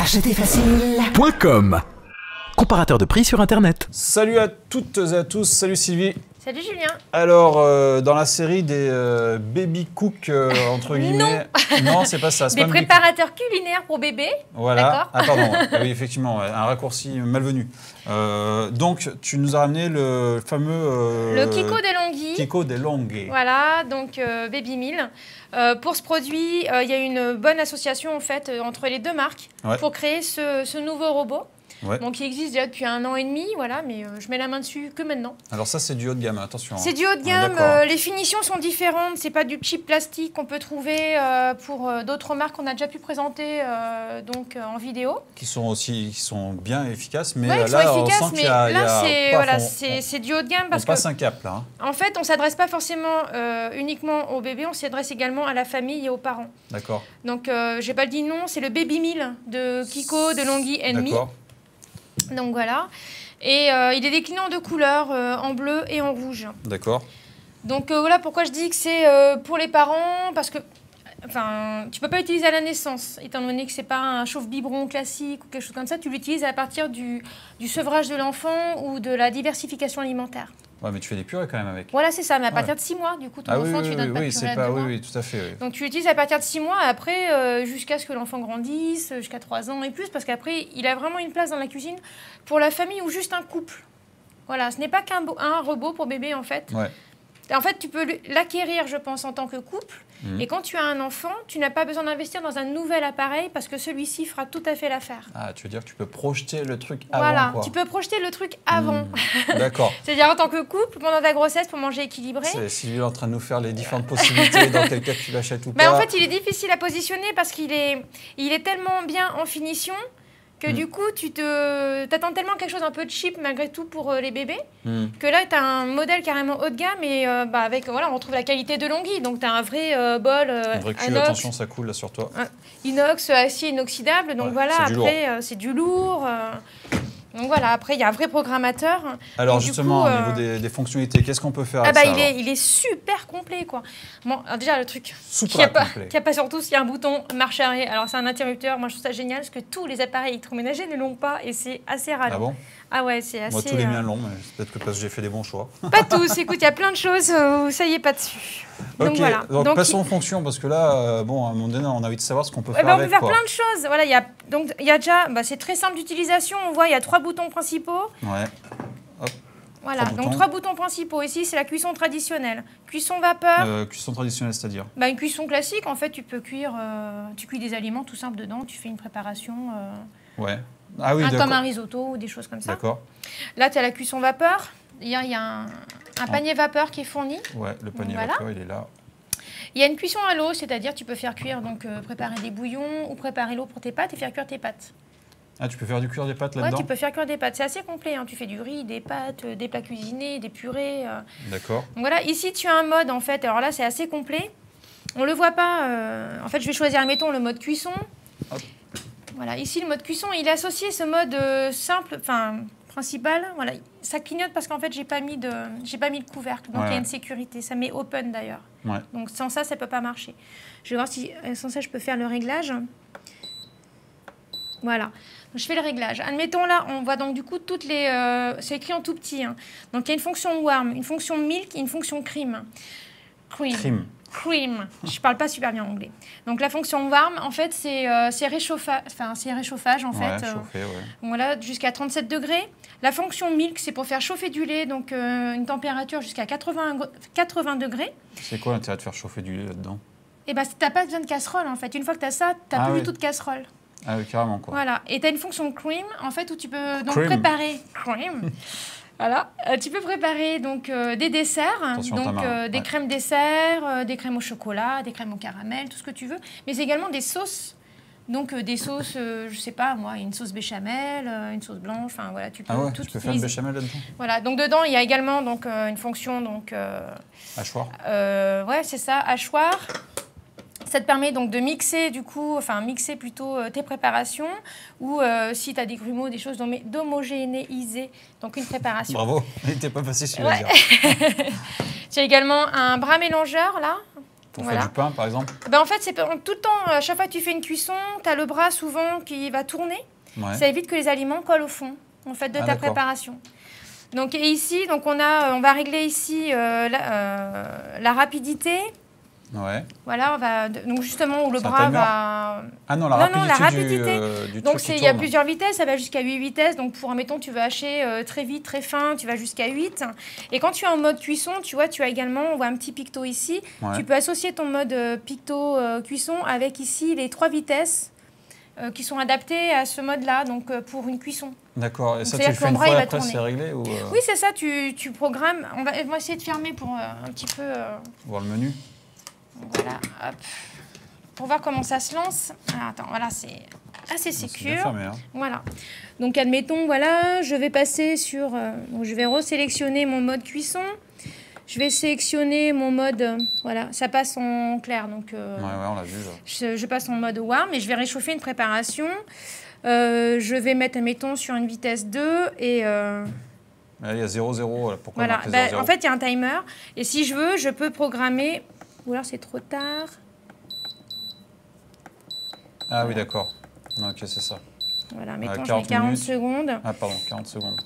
achetezfacile.com. Comparateur de prix sur Internet. Salut à toutes et à tous, salut Sylvie. Salut Julien. Alors, dans la série des baby cook, entre guillemets... Non, c'est pas ça. Des préparateurs culinaires pour bébés. Voilà. Ah pardon, oui, effectivement, un raccourci malvenu. Donc, tu nous as ramené le fameux... le Kiko DeLonghi. Kiko DeLonghi. Voilà, donc Baby Meal. Pour ce produit, il y a une bonne association en fait entre les deux marques pour créer ce nouveau robot. Donc, il existe déjà depuis 1 an et demi, voilà, mais je mets la main dessus que maintenant. Alors ça, c'est du haut de gamme, attention. C'est du haut de gamme, les finitions sont différentes, c'est pas du cheap plastique qu'on peut trouver pour d'autres marques qu'on a déjà pu présenter en vidéo. Qui sont bien efficaces, mais là, on sent qu'il y a... c'est du haut de gamme parce on passe un cap, là. En fait, on ne s'adresse pas forcément uniquement aux bébés, on s'adresse également à la famille et aux parents. D'accord. Donc, j'ai pas dit non, c'est le Baby Meal de Kiko DeLonghi Enemy. D'accord. Donc voilà, et il est décliné en 2 couleurs, en bleu et en rouge. D'accord. Donc voilà pourquoi je dis que c'est pour les parents, parce que tu peux pas l'utiliser à la naissance, étant donné que c'est pas un chauffe-biberon classique ou quelque chose comme ça, tu l'utilises à partir du sevrage de l'enfant ou de la diversification alimentaire. Ouais, mais tu fais des purées quand même avec. Voilà, c'est ça, mais à partir de 6 mois, du coup, ton enfant, tu donnes pas de purée. Oui, tout à fait. Oui. Donc, tu l'utilises à partir de 6 mois, après, jusqu'à ce que l'enfant grandisse, jusqu'à 3 ans et plus, parce qu'après, il a vraiment une place dans la cuisine pour la famille ou juste un couple. Voilà, ce n'est pas qu'un robot pour bébé, en fait. Ouais. En fait, tu peux l'acquérir, je pense, en tant que couple. Et quand tu as un enfant, tu n'as pas besoin d'investir dans un nouvel appareil parce que celui-ci fera tout à fait l'affaire. Ah, tu veux dire que tu peux projeter le truc avant, voilà, quoi. Tu peux projeter le truc avant. D'accord. C'est-à-dire en tant que couple, pendant ta grossesse, pour manger équilibré. C'est Sylvie en train de nous faire les différentes possibilités, dans quel cas tu l'achètes ou pas. En fait, il est difficile à positionner parce qu'il est tellement bien en finition que du coup, tu t'attends tellement quelque chose un peu cheap malgré tout pour les bébés, que là, tu as un modèle carrément haut de gamme et avec, voilà, on retrouve la qualité DeLonghi. Donc, tu as un vrai bol un vrai cul, attention, ça coule là sur toi. Inox, acier inoxydable. Donc voilà, après, c'est du lourd. Donc voilà, après, il y a un vrai programmateur. Alors justement, au niveau des fonctionnalités, qu'est-ce qu'on peut faire avec ça il est super complet, quoi. Bon, alors déjà, le truc qu'il n'y a pas sur tous, il y a un bouton marche arrêt. Alors c'est un interrupteur, moi je trouve ça génial, parce que tous les appareils électroménagers ne l'ont pas, et c'est assez rare. Ah bon? Ah ouais, c'est assez... Moi, tous les miens l'ont, mais peut-être que parce que j'ai fait des bons choix. Pas tous, écoute, il y a plein de choses où ça y est pas dessus. Donc voilà. Donc passons aux fonctions, parce que là, à un moment donné, on a envie de savoir ce qu'on peut faire avec. On peut faire plein de choses. Voilà, il y a déjà, c'est très simple d'utilisation. On voit, il y a 3 boutons principaux. Ouais. Hop. Voilà, donc 3 boutons principaux. Ici, c'est la cuisson traditionnelle. Cuisson vapeur. Cuisson traditionnelle, c'est-à-dire une cuisson classique, en fait, tu peux cuire, tu cuis des aliments tout simples dedans, tu fais une préparation. Ouais. Ah oui, comme un risotto ou des choses comme ça. D'accord. Là, tu as la cuisson vapeur. Il y a un panier vapeur qui est fourni. Ouais, le panier vapeur, il est là. Il y a une cuisson à l'eau, c'est-à-dire tu peux faire cuire, préparer des bouillons ou préparer l'eau pour tes pâtes et faire cuire tes pâtes. Ah, tu peux faire cuire des pâtes là-dedans? Ouais, tu peux faire cuire des pâtes. C'est assez complet, hein. Tu fais du riz, des pâtes, des plats cuisinés, des purées. D'accord. Donc voilà, ici tu as un mode en fait. Alors là, c'est assez complet. On ne le voit pas. En fait, je vais choisir, mettons, le mode cuisson. Hop. Voilà, ici le mode cuisson, il est associé ce mode simple, principal. Voilà, ça clignote parce qu'en fait, j'ai pas mis de couvercle. Donc il y a une sécurité. Ça met open d'ailleurs. Ouais. Donc sans ça, ça peut pas marcher. Je vais voir si sans ça, je peux faire le réglage. Voilà. Donc, je fais le réglage. Admettons là, on voit donc du coup toutes les... c'est écrit en tout petit. Hein. Donc il y a une fonction warm, une fonction milk et une fonction cream. Cream. Je parle pas super bien anglais. Donc la fonction warm, en fait, c'est réchauffage en fait. Chauffer, voilà, jusqu'à 37 degrés. La fonction milk, c'est pour faire chauffer du lait, donc une température jusqu'à 80 degrés. C'est quoi l'intérêt de faire chauffer du lait là-dedans? Eh bien, tu n'as pas besoin de casserole en fait. Une fois que tu as ça, tu n'as plus du tout de casserole. Ah oui, carrément quoi. Voilà, et tu as une fonction cream en fait où tu peux donc préparer voilà, tu peux préparer donc des desserts, des crèmes desserts, des crèmes au chocolat, des crèmes au caramel, tout ce que tu veux, mais également des sauces. Donc des sauces, je sais pas moi, une sauce béchamel, une sauce blanche, enfin voilà, tu peux tout tu peux faire une béchamel là-dedans. Voilà, donc dedans il y a également donc une fonction hachoir. Ouais, c'est ça, hachoir. Ça te permet donc de mixer du coup, mixer plutôt tes préparations ou si tu as des grumeaux, des choses, d'homogénéiser donc une préparation. Bravo, il n'était pas facile celui-là. Tu as également un bras mélangeur là Pour faire du pain, par exemple? En fait, c'est tout le temps, à chaque fois que tu fais une cuisson, tu as le bras souvent qui va tourner. Ça évite que les aliments collent au fond en fait, de ta préparation. Donc, et ici, donc on va régler ici la rapidité. Voilà, donc justement où le bras va... Ah non, la rapidité du donc il y a plusieurs vitesses, ça va jusqu'à 8 vitesses. Donc pour, admettons, tu veux hacher très vite, très fin, tu vas jusqu'à 8. Et quand tu es en mode cuisson, tu vois, tu as également, on voit un petit picto ici. Tu peux associer ton mode picto cuisson avec ici les 3 vitesses qui sont adaptées à ce mode-là, donc pour une cuisson. D'accord, et ça tu le fais une fois et après c'est réglé ou Oui, c'est ça, tu programmes. On va essayer de fermer pour un petit peu... voir le menu. Voilà, hop. Pour voir comment ça se lance. Alors, attends, voilà, c'est assez sécure. Fermé, hein. Voilà. Donc, admettons, voilà, je vais passer sur... donc, je vais resélectionner mon mode cuisson. Je vais sélectionner mon mode... voilà, ça passe en clair. Donc, on l'a vu. Je passe en mode warm et je vais réchauffer une préparation. Je vais mettre, admettons, sur une vitesse 2 et... Là, il y a 0,0. Pourquoi voilà. En fait, il y a un timer. Et si je veux, je peux programmer... Ou alors c'est trop tard. Ah oui, d'accord. Ok, c'est ça. Voilà, mettons, je mets 40 secondes. Ah pardon, 40 secondes.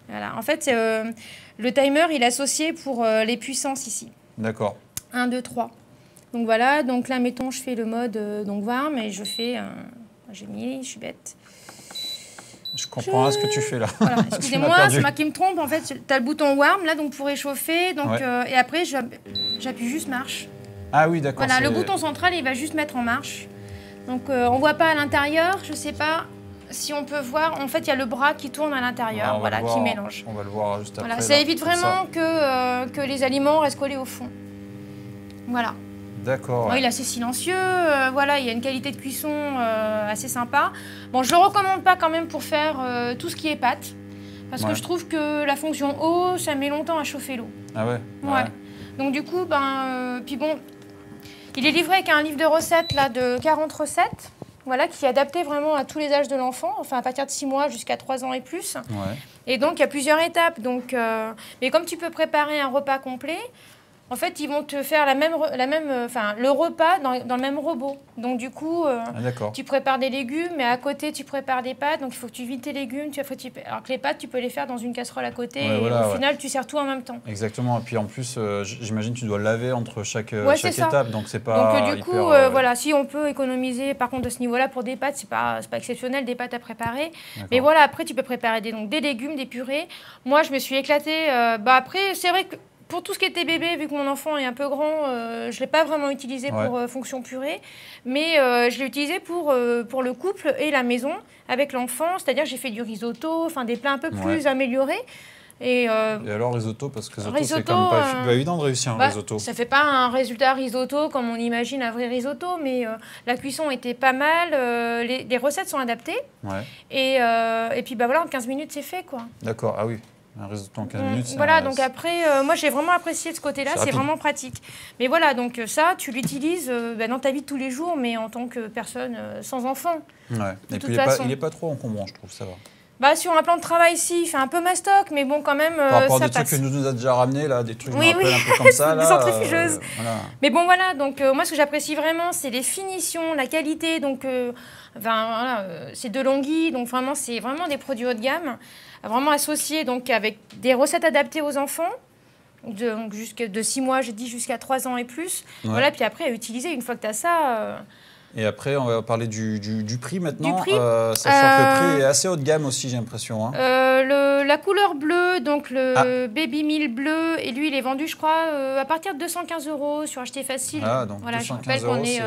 Voilà, en fait, le timer, il est associé pour les puissances ici. D'accord. 1, 2, 3. Donc voilà, donc là, mettons, je fais le mode donc warm et je fais... j'ai mis, je suis bête. Je comprends ce que tu fais là. Voilà, excusez-moi, c'est moi qui me trompe. En fait, tu as le bouton warm là, donc pour réchauffer. Donc, et après, j'appuie juste marche. Ah oui, d'accord. Voilà, le bouton central, il va juste mettre en marche. Donc, on ne voit pas à l'intérieur. Je ne sais pas si on peut voir. En fait, il y a le bras qui tourne à l'intérieur, voilà, qui mélange. On va le voir juste après. Voilà, ça évite vraiment que les aliments restent collés au fond. Voilà. D'accord. Bon, il est assez silencieux, voilà, il y a une qualité de cuisson assez sympa. Bon, je ne le recommande pas quand même pour faire tout ce qui est pâte, parce que je trouve que la fonction eau, ça met longtemps à chauffer l'eau. Ah ouais? Ouais. Donc du coup, puis bon, il est livré avec un livre de recettes là, de 40 recettes, voilà, qui est adapté vraiment à tous les âges de l'enfant, enfin à partir de 6 mois jusqu'à 3 ans et plus. Et donc il y a plusieurs étapes. Donc, mais comme tu peux préparer un repas complet, en fait, ils vont te faire le repas dans le même robot. Donc, du coup, tu prépares des légumes, mais à côté, tu prépares des pâtes. Donc, il faut que tu vides tes légumes. Alors que les pâtes, tu peux les faire dans une casserole à côté. Et au final, tu sers tout en même temps. Exactement. Et puis, en plus, j'imagine que tu dois laver entre chaque étape. Donc, c'est pas donc, du coup, voilà, si on peut économiser, par contre, de ce niveau-là, pour des pâtes, c'est pas exceptionnel, des pâtes à préparer. Mais voilà, après, tu peux préparer des légumes, des purées. Moi, je me suis éclatée. Après, c'est vrai que pour tout ce qui était bébé, vu que mon enfant est un peu grand, je ne l'ai pas vraiment utilisé pour fonction purée, mais je l'ai utilisé pour le couple et la maison avec l'enfant, c'est-à-dire j'ai fait du risotto, enfin des plats un peu plus améliorés. Et alors risotto, parce que risotto c'est quand même pas évident de réussir un risotto. Ça fait pas un résultat risotto comme on imagine un vrai risotto, mais la cuisson était pas mal, les recettes sont adaptées, et puis voilà, en 15 minutes c'est fait, quoi. D'accord, ah oui. Un risotto en 15 minutes. Voilà, donc après, moi j'ai vraiment apprécié de ce côté-là, c'est vraiment pratique. Mais voilà, donc ça, tu l'utilises dans ta vie de tous les jours, mais en tant que personne sans enfant. Et puis il n'est pas trop encombrant, je trouve, ça va. Sur un plan de travail, si, il fait un peu mastoc, mais bon, quand même, par rapport à des trucs que nous a déjà ramenés, là, des trucs, je me rappelle un peu comme ça. Des centrifugeuses. Mais bon, voilà, donc moi, ce que j'apprécie vraiment, c'est les finitions, la qualité, donc, c'est de Longhi, donc vraiment, c'est vraiment des produits haut de gamme, vraiment associés, donc, avec des recettes adaptées aux enfants, donc, de 6 mois, j'ai dit, jusqu'à 3 ans et plus. Voilà, puis après, à utiliser, une fois que tu as ça... Et après, on va parler du prix maintenant. Du prix, sachant que le prix est assez haut de gamme aussi, j'ai l'impression. Hein. La couleur bleue, donc le Baby Meal bleu, et lui, il est vendu, je crois, à partir de 215 € sur Acheter Facile. Ah, donc voilà, 215 €, c'est...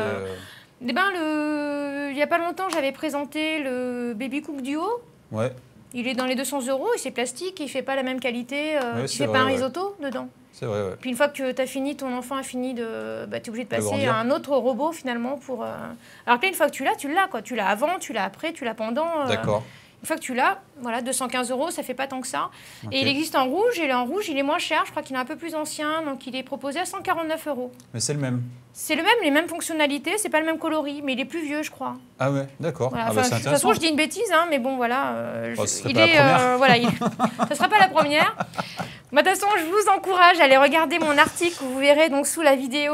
il n'y a pas longtemps, j'avais présenté le Baby Cook Duo. Ouais. Il est dans les 200 €, et c'est plastique, il ne fait pas la même qualité, il ne fait pas un risotto dedans. C'est vrai, Puis une fois que tu as fini, ton enfant a fini tu es obligé de passer à un autre robot finalement pour... Alors que là, une fois que tu l'as, quoi. Tu l'as avant, tu l'as après, tu l'as pendant. D'accord. Une fois que tu l'as, voilà, 215 €, ça fait pas tant que ça. Et il existe en rouge, et en rouge, il est moins cher. Je crois qu'il est un peu plus ancien, donc il est proposé à 149 €. Mais c'est le même. C'est le même, les mêmes fonctionnalités, c'est pas le même coloris, mais il est plus vieux, je crois. Ah ouais, d'accord. Voilà. C'est intéressant. De toute façon, je dis une bêtise, hein, mais bon, voilà. Ça sera pas la première. Voilà, ça sera pas la première. De toute façon, je vous encourage à aller regarder mon article. Vous verrez donc sous la vidéo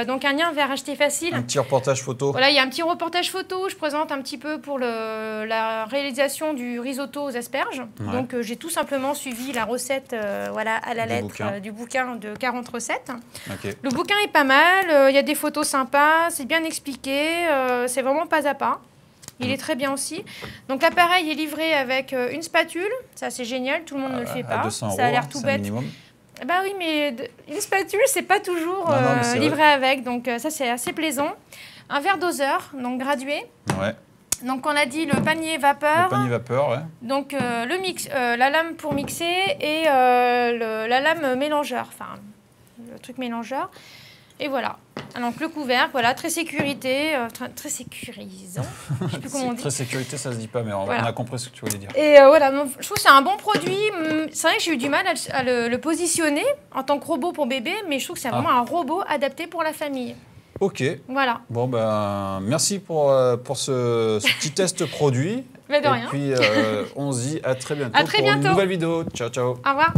donc un lien vers Acheter Facile. Un petit reportage photo. Voilà, il y a un petit reportage photo. Je présente un petit peu pour la réalisation du risotto aux asperges. Ouais. Donc j'ai tout simplement suivi la recette voilà, à la lettre du bouquin de 40 recettes. Okay. Le bouquin est pas mal. Il y a des photos sympas. C'est bien expliqué. C'est vraiment pas à pas. Il est très bien aussi. Donc l'appareil est livré avec une spatule. Ça, c'est génial. Tout le monde ne le fait pas. 200 ça a l'air tout bête. Bah oui, mais une spatule, c'est pas toujours livré avec. Donc ça, c'est assez plaisant. Un verre doseur, donc gradué. Ouais. Donc on a dit le panier vapeur. Le panier vapeur, ouais. Donc la lame pour mixer et la lame mélangeur. Enfin, le truc mélangeur. Et voilà. Donc le couvercle, voilà, très sécurisant. Je sais plus comment on dit. Très sécurité, ça se dit pas, mais on a compris ce que tu voulais dire. Et voilà, donc, je trouve que c'est un bon produit. C'est vrai que j'ai eu du mal à le positionner en tant que robot pour bébé, mais je trouve que c'est vraiment un robot adapté pour la famille. Ok. Voilà. Bon, ben, merci pour ce petit test produit. Mais de rien. Et puis, on se dit à très bientôt pour une nouvelle vidéo. Ciao, ciao. Au revoir.